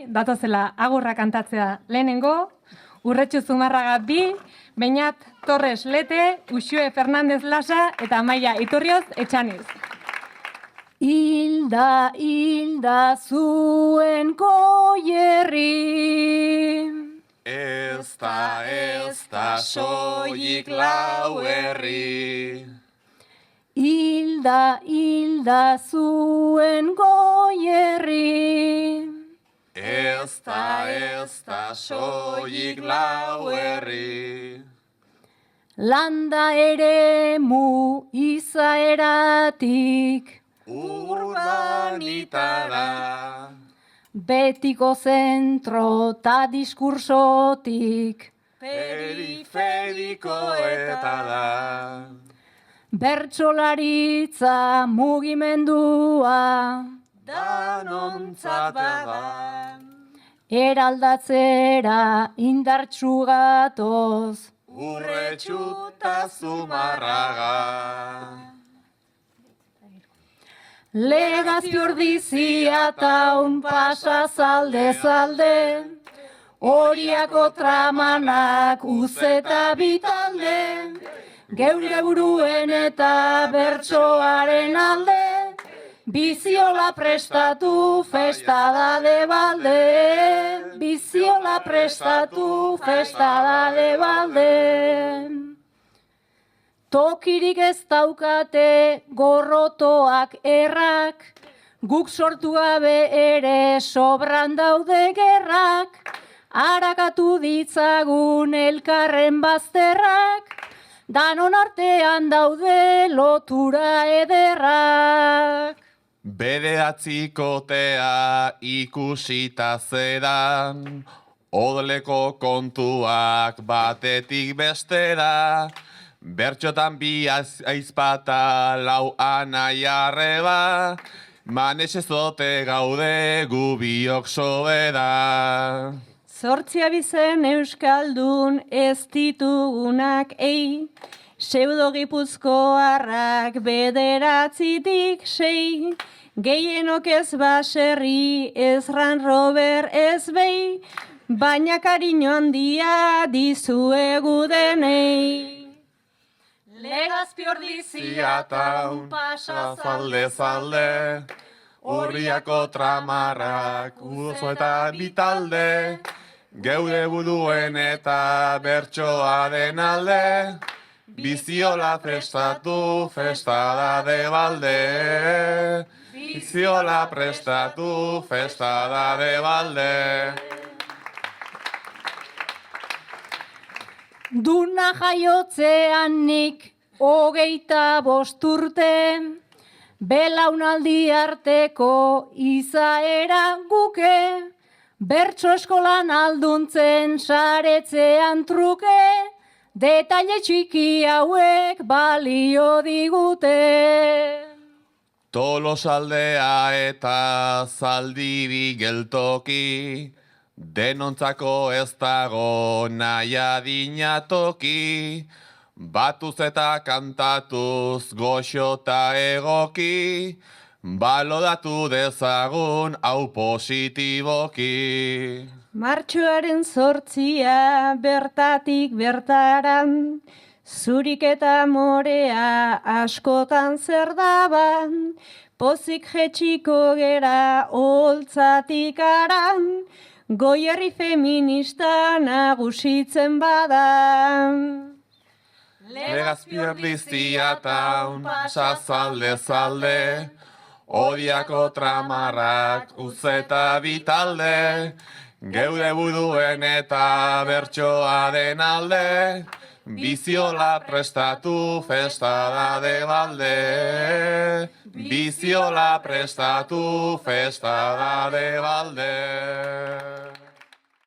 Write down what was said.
datozela agurra kantatzea lehenengo, Urretxu Zumarraga 2, Beñat Torres Lete, Uxue Fernandez Lasa eta Amaia Iturrioz Etxaniz. Hilda, hilda zuen goierri, Ez da soilik lau herri. Hilda, hilda zuen goierri, Ez da soilik lau herri. Landa ere mu izaeratik, Urbanitara, betiko zentro ta diskursotik, periferikoetara. bertsolaritza mugimendua, Danontzat bada, eraldatzera indartsu gatoz, Urretxu ta Zumarraga. Legazpi Ordizia taun pasa zalde zalde, Oriako tramanak uzeta bitalde, geure buruen eta bertsoaren alde, biziola prestatu festada de balde, biziola prestatu festada de balde. Tokirik ez daukate gorrotoak errak, guk sortu gabe ere sobran daude gerrak, harakatu ditzagun elkarren bazterrak, danon artean daude lotura ederrak. Bederatzikotea ikusita zeran, odleko kontuak batetik bestera, bertxotan bi aizpata lau anai arreba, manexezote gaude gu biok sobera. Zortzi abizen euskaldun ez ditugunak pseudo gipuzkoarrak bederatzitik 6, gehienok ez baserri, ez Ran Robert ez behi, baina kariño handia dizuegu denei. Legazpi Ordizia Taun pasa zalde, Urriako tramarrak uzo eta bitalde, geure buruen eta bertsoaren alde, biziola prestatu festada de balde, biziola prestatu festada de balde. Duna jaiotzean nik 25 urte, belaunaldi arteko izaera guke, bertso eskolan alduntzen saretzean truke, detaile txiki hauek balio digute. Tolosaldea eta Zaldibi geltoki, denontzako ez dago nahi adinatoki, batuz eta kantatuz goxo eta egoki, balodatu dezagun hau positiboki. Martxoaren 8 bertatik bertaran, zurik eta morea askotan zer daban, pozik jetxiko gera holtzatik aran, goierri feminista nagusitzen badan. Legazpi Ordizia taun pasa zalde, Oriako tramarrak uzeta bitalde, geure buruen eta bertsoaren alde, biziola prestatu festada de balde, biziola prestatu festada de balde.